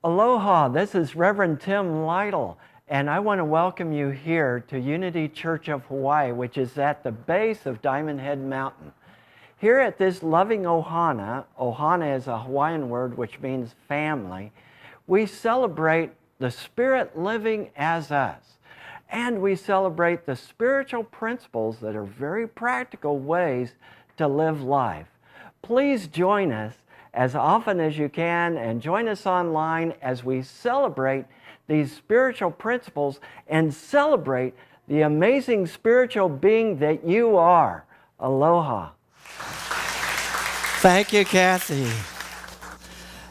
Aloha, this is Reverend Tim Lytle, and I want to welcome you here to Unity Church of Hawaii, which is at the base of Diamond Head Mountain. Here at this loving ohana, ohana is a Hawaiian word which means family, we celebrate the Spirit living as us. And we celebrate the spiritual principles that are very practical ways to live life. Please join us as often as you can and join us online as we celebrate these spiritual principles and celebrate the amazing spiritual being that you are. Aloha. Thank you, Kathy.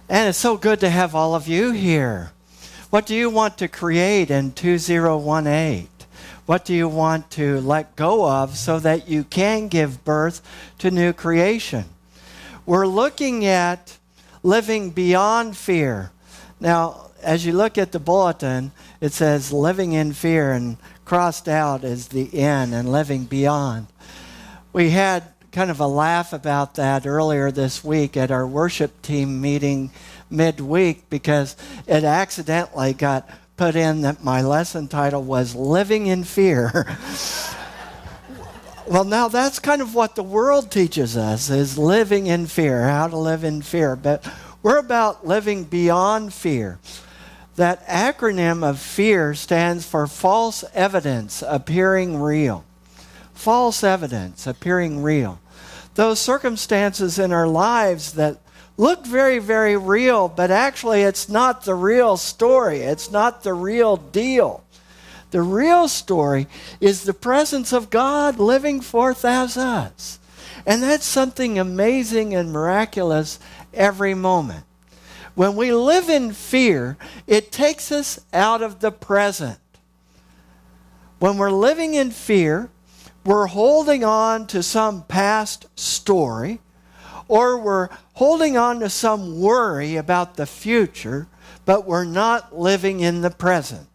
And it's so good to have all of you here. What do you want to create in 2018? What do you want to let go of so that you can give birth to new creation? We're looking at living beyond fear. Now, as you look at the bulletin, it says living in fear, and crossed out is the in and living beyond. We had kind of a laugh about that earlier this week at our worship team meeting midweek because it accidentally got put in that my lesson title was Living in Fear. Well, now that's kind of what the world teaches us, is living in fear, how to live in fear. But we're about living beyond fear. That acronym of FEAR stands for false evidence appearing real. False evidence appearing real. Those circumstances in our lives that look very, very real, but actually it's not the real story. It's not the real deal. The real story is the presence of God living forth as us. And that's something amazing and miraculous every moment. When we live in fear, it takes us out of the present. When we're living in fear, we're holding on to some past story, or we're holding on to some worry about the future, but we're not living in the present.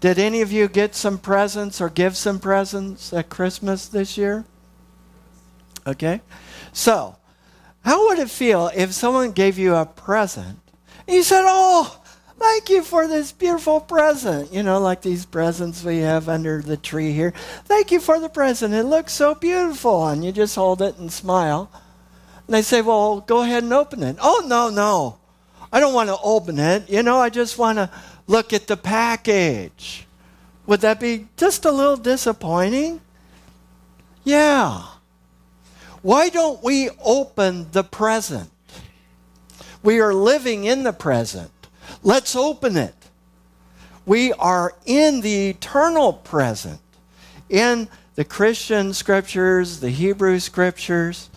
Did any of you get some presents or give some presents at Christmas this year? Okay. So, how would it feel if someone gave you a present and you said, "Oh, thank you for this beautiful present." You know, like these presents we have under the tree here. "Thank you for the present. It looks so beautiful." And you just hold it and smile. And they say, "Well, go ahead and open it." "Oh, no. I don't want to open it. I just want to look at the package." Would that be just a little disappointing? Yeah. Why don't we open the present? We are living in the present. Let's open it. We are in the eternal present. In the Christian scriptures, the Hebrew scriptures,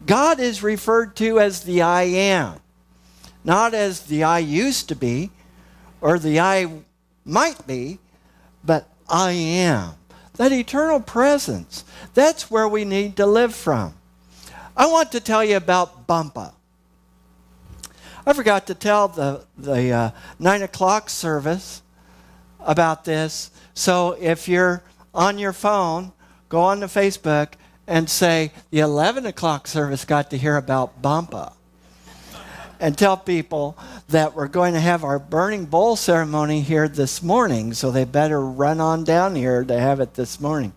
God is referred to as the I am, not as the I used to be or the I might be, but I am. That eternal presence, that's where we need to live from. I want to tell you about Bumpa. I forgot to tell the 9 o'clock service about this. So if you're on your phone, go on to Facebook and say, the 11 o'clock service got to hear about Bumpa. And tell people that we're going to have our burning bowl ceremony here this morning, so they better run on down here to have it this morning.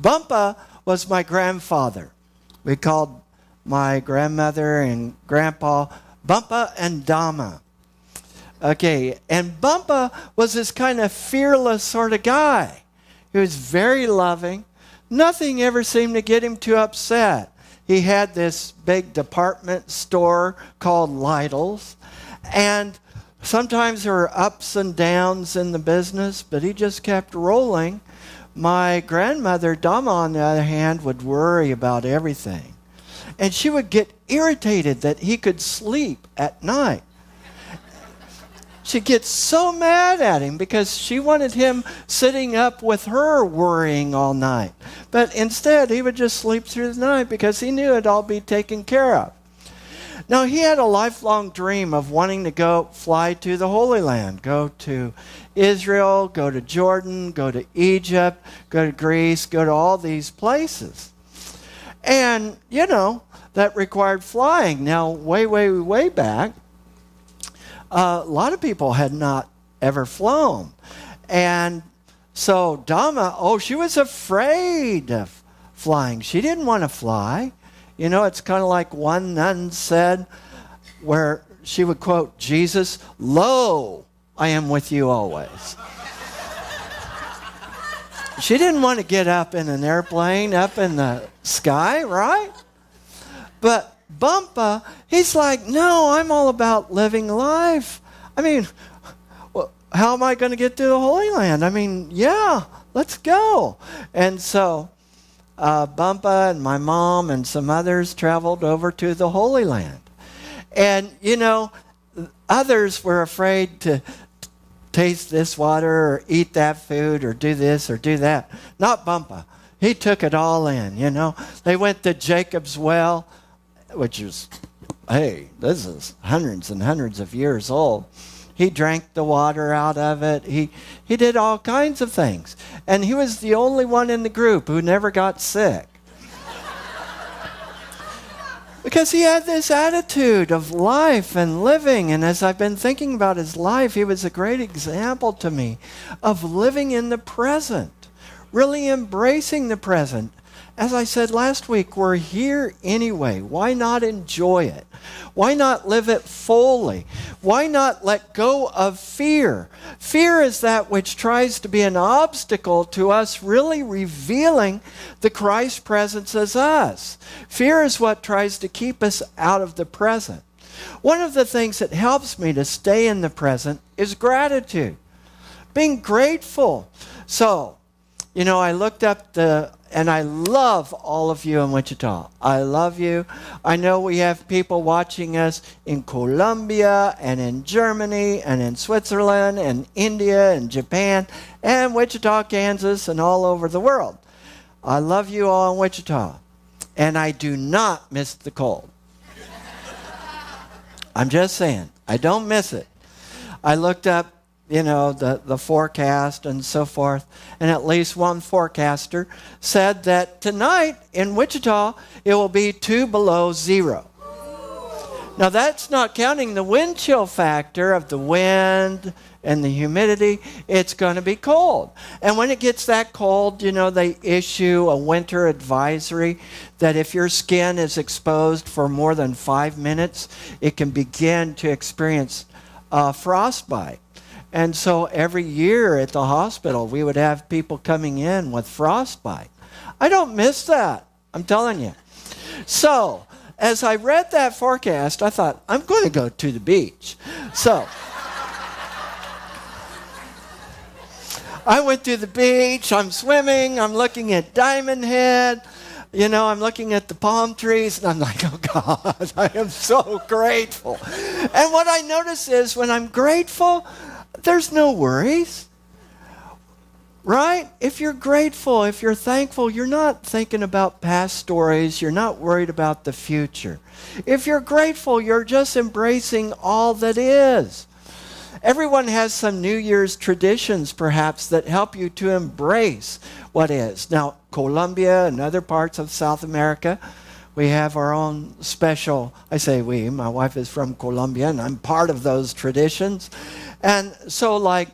Bumpa was my grandfather. We called my grandmother and grandpa Bumpa and Dama. Okay, and Bumpa was this kind of fearless sort of guy. He was very loving. Nothing ever seemed to get him too upset. He had this big department store called Lytle's, and sometimes there were ups and downs in the business, but he just kept rolling. My grandmother, Dama, on the other hand, would worry about everything, and she would get irritated that he could sleep at night. She'd get so mad at him because she wanted him sitting up with her worrying all night. But instead, he would just sleep through the night because he knew it'd all be taken care of. Now, he had a lifelong dream of wanting to fly to the Holy Land, go to Israel, go to Jordan, go to Egypt, go to Greece, go to all these places. And, that required flying. Now, way back, a lot of people had not ever flown. And so Dhamma, she was afraid of flying. She didn't want to fly. You know, it's kind of like one nun said, where she would quote Jesus, "Lo, I am with you always." She didn't want to get up in an airplane up in the sky, right? But Bumpa, he's like, no, I'm all about living life. I mean, how am I going to get to the Holy Land? I mean, yeah, let's go. And so Bumpa and my mom and some others traveled over to the Holy Land. And, you know, others were afraid to taste this water or eat that food or do this or do that. Not Bumpa. He took it all in, you know. They went to Jacob's well, which is, hey, this is hundreds and hundreds of years old. He drank the water out of it. He did all kinds of things. And he was the only one in the group who never got sick. Because he had this attitude of life and living. And as I've been thinking about his life, he was a great example to me of living in the present, really embracing the present. As I said last week, we're here anyway. Why not enjoy it? Why not live it fully? Why not let go of fear? Fear is that which tries to be an obstacle to us really revealing the Christ presence as us. Fear is what tries to keep us out of the present. One of the things that helps me to stay in the present is gratitude, being grateful. So, you know, I looked up and I love all of you in Wichita. I love you. I know we have people watching us in Colombia and in Germany and in Switzerland and India and Japan and Wichita, Kansas, and all over the world. I love you all in Wichita. And I do not miss the cold. I'm just saying, I don't miss it. I looked up, you know, the forecast and so forth. And at least one forecaster said that tonight in Wichita, it will be 2 below zero. Now, that's not counting the wind chill factor of the wind and the humidity. It's going to be cold. And when it gets that cold, you know, they issue a winter advisory that if your skin is exposed for more than 5 minutes, it can begin to experience frostbite. And so every year at the hospital, we would have people coming in with frostbite. I don't miss that, I'm telling you. So, as I read that forecast, I thought, I'm going to go to the beach. So, I went to the beach, I'm swimming, I'm looking at Diamond Head, you know, I'm looking at the palm trees, and I'm like, oh God, I am so grateful. And what I notice is when I'm grateful, there's no worries, right? If you're grateful, if you're thankful, you're not thinking about past stories. You're not worried about the future. If you're grateful, you're just embracing all that is. Everyone has some New Year's traditions, perhaps, that help you to embrace what is. Now, Colombia and other parts of South America, we have our own special, I say we, my wife is from Colombia, and I'm part of those traditions. And so, like,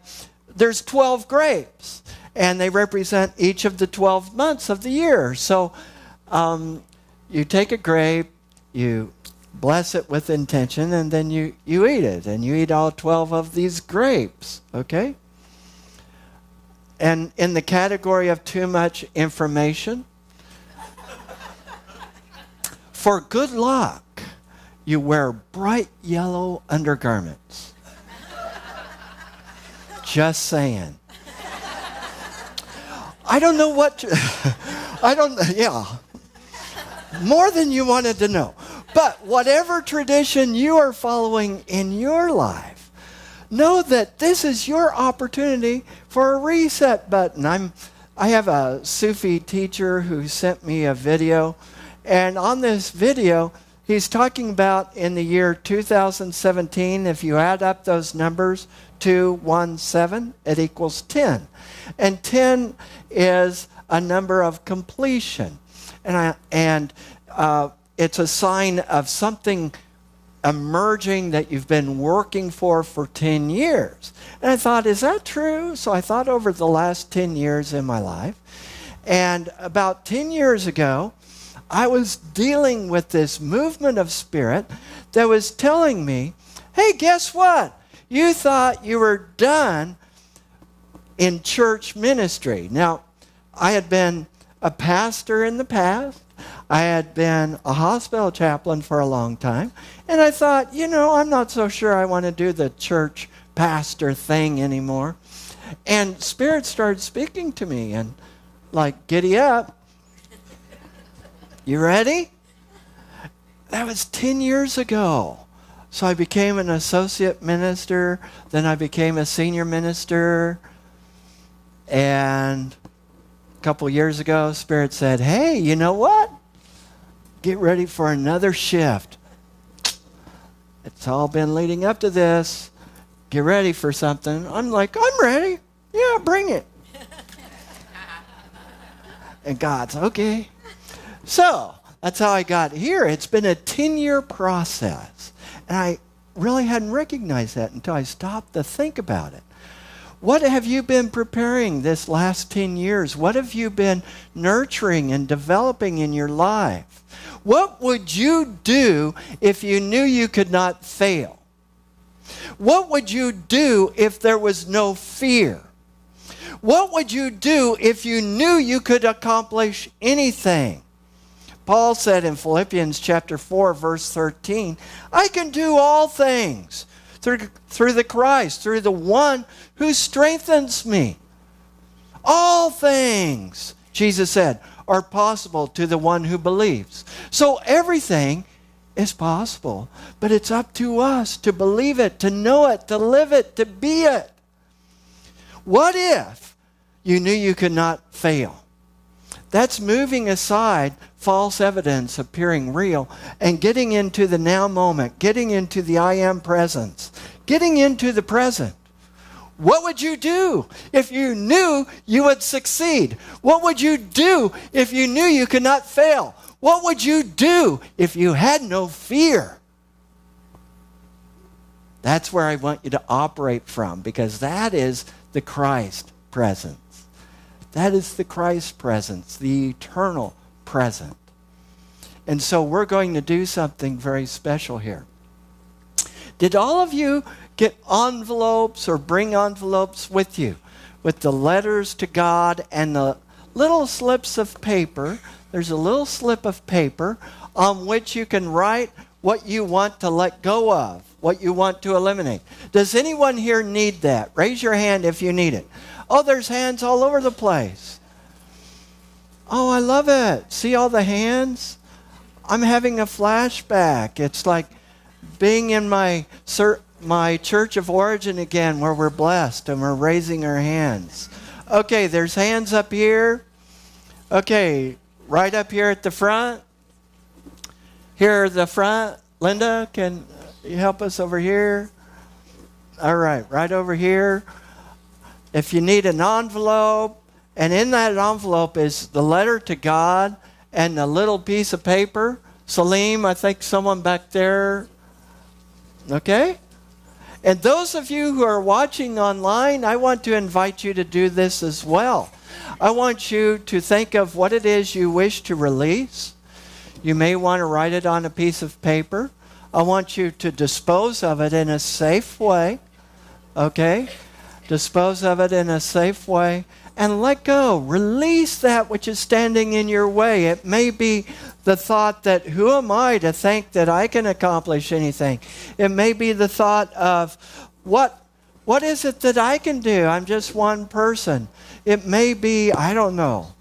there's 12 grapes, and they represent each of the 12 months of the year. So you take a grape, you bless it with intention, and then you eat it, and you eat all 12 of these grapes, okay? And in the category of too much information, for good luck, you wear bright yellow undergarments. Just saying. I don't know what more than you wanted to know. But whatever tradition you are following in your life, know that this is your opportunity for a reset button. I have a Sufi teacher who sent me a video, and on this video, he's talking about in the year 2017, if you add up those numbers, 217, it equals 10. And 10 is a number of completion. And it's a sign of something emerging that you've been working for 10 years. And I thought, is that true? So I thought over the last 10 years in my life. And about 10 years ago, I was dealing with this movement of spirit that was telling me, hey, guess what? You thought you were done in church ministry. Now, I had been a pastor in the past. I had been a hospital chaplain for a long time. And I thought, I'm not so sure I want to do the church pastor thing anymore. And Spirit started speaking to me and like, giddy up. You ready? That was 10 years ago. So I became an associate minister. Then I became a senior minister. And a couple years ago, Spirit said, hey, you know what? Get ready for another shift. It's all been leading up to this. Get ready for something. I'm like, I'm ready. Yeah, bring it. And God's, okay. So, that's how I got here. It's been a 10-year process. And I really hadn't recognized that until I stopped to think about it. What have you been preparing this last 10 years? What have you been nurturing and developing in your life? What would you do if you knew you could not fail? What would you do if there was no fear? What would you do if you knew you could accomplish anything? Paul said in Philippians chapter 4, verse 13, I can do all things through the Christ, through the one who strengthens me. All things, Jesus said, are possible to the one who believes. So everything is possible, but it's up to us to believe it, to know it, to live it, to be it. What if you knew you could not fail? That's moving aside false evidence appearing real and getting into the now moment, getting into the I am presence, getting into the present. What would you do if you knew you would succeed? What would you do if you knew you could not fail? What would you do if you had no fear? That's where I want you to operate from, because that is the Christ presence. That is the Christ presence, the eternal present. And so we're going to do something very special here. Did all of you get envelopes or bring envelopes with you with the letters to God and the little slips of paper? There's a little slip of paper on which you can write what you want to let go of, what you want to eliminate. Does anyone here need that? Raise your hand if you need it. Oh, there's hands all over the place. Oh, I love it. See all the hands? I'm having a flashback. It's like being in my church of origin again, where we're blessed and we're raising our hands. Okay, there's hands up here. Okay, right up here at the front. Here at the front. Linda, can you help us over here? All right, right over here. If you need an envelope, and in that envelope is the letter to God and a little piece of paper. Salim, I think someone back there. Okay? And those of you who are watching online, I want to invite you to do this as well. I want you to think of what it is you wish to release. You may want to write it on a piece of paper. I want you to dispose of it in a safe way. Okay? Dispose of it in a safe way and let go. Release that which is standing in your way. It may be the thought that, who am I to think that I can accomplish anything? It may be the thought of, what is it that I can do? I'm just one person. It may be, I don't know,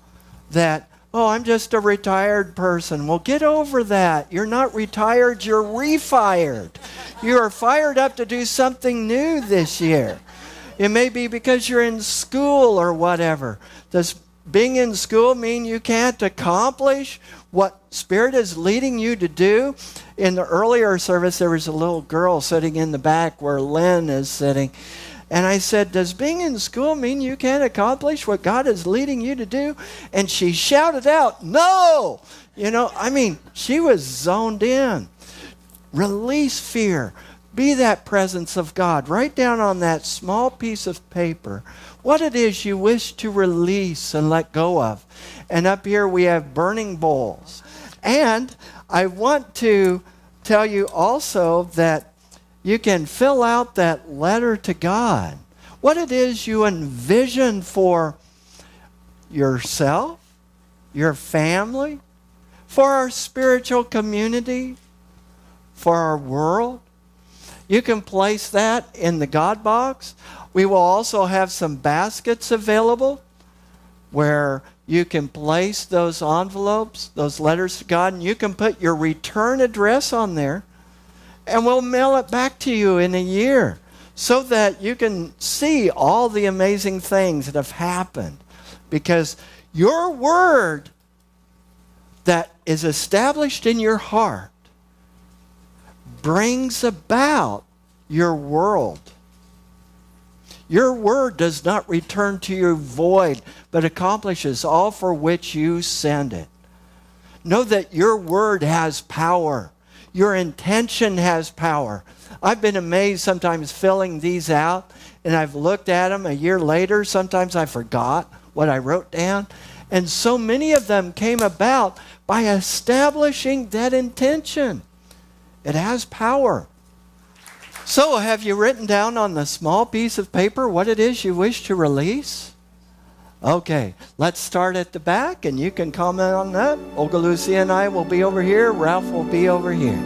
that, oh, I'm just a retired person. Well, get over that. You're not retired, you're refired. You are fired up to do something new this year. It may be because you're in school or whatever. Does being in school mean you can't accomplish what Spirit is leading you to do? In the earlier service, there was a little girl sitting in the back where Lynn is sitting. And I said, does being in school mean you can't accomplish what God is leading you to do? And she shouted out, no! She was zoned in. Release fear. Be that presence of God. Write down on that small piece of paper what it is you wish to release and let go of. And up here we have burning bowls. And I want to tell you also that you can fill out that letter to God. What it is you envision for yourself, your family, for our spiritual community, for our world. You can place that in the God box. We will also have some baskets available where you can place those envelopes, those letters to God, and you can put your return address on there, and we'll mail it back to you in a year so that you can see all the amazing things that have happened. Because your word that is established in your heart brings about your world. Your word does not return to you void, but accomplishes all for which you send it. Know that your word has power. Your intention has power. I've been amazed sometimes filling these out, and I've looked at them a year later. Sometimes I forgot what I wrote down. And so many of them came about by establishing that intention. It has power. So have you written down on the small piece of paper what it is you wish to release? Okay, let's start at the back, and you can comment on that. Olga Lucia and I will be over here. Ralph will be over here.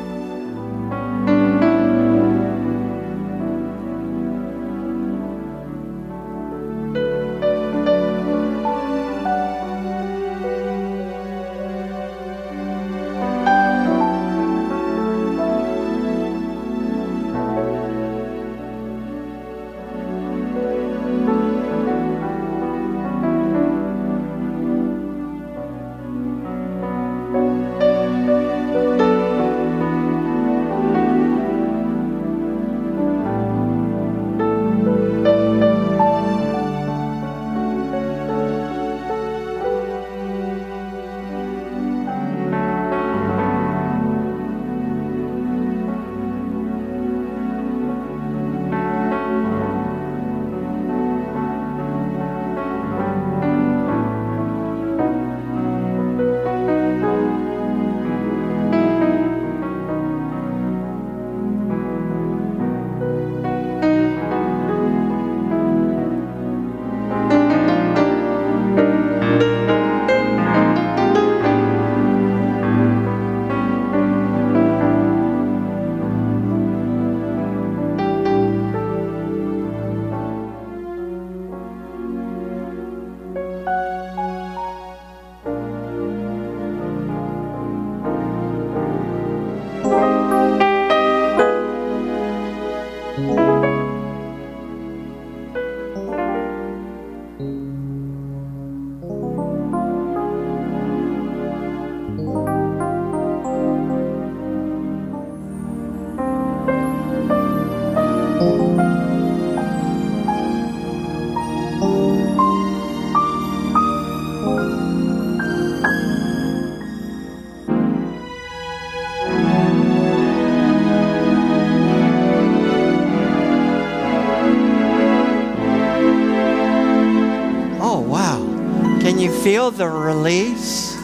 Feel the release?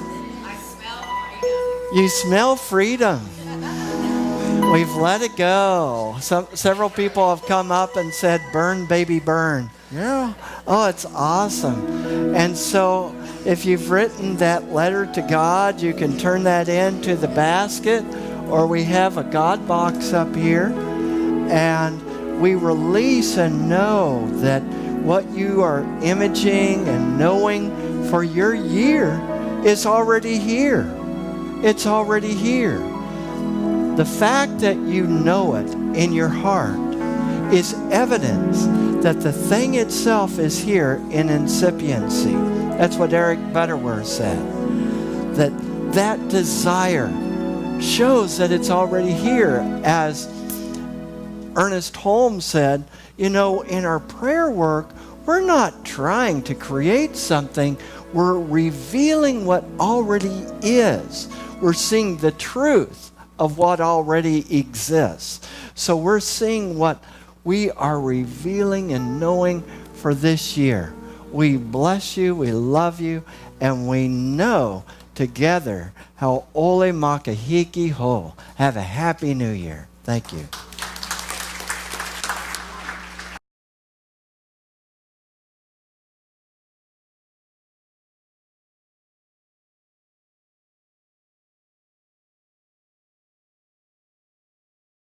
I smell freedom. You smell freedom. We've let it go. Several people have come up and said, "Burn, baby, burn." Yeah. Oh, it's awesome. And so if you've written that letter to God, you can turn that into the basket, or we have a God box up here. And we release and know that what you are imaging and knowing for your year is already here. It's already here. The fact that you know it in your heart is evidence that the thing itself is here in incipiency. That's what Eric Butterworth said. That desire shows that it's already here. As Ernest Holmes said, in our prayer work, we're not trying to create something. We're revealing what already is. We're seeing the truth of what already exists. So we're seeing what we are revealing and knowing for this year. We bless you, we love you, and we know together how Ole Makahiki Ho. Have a happy new year. Thank you.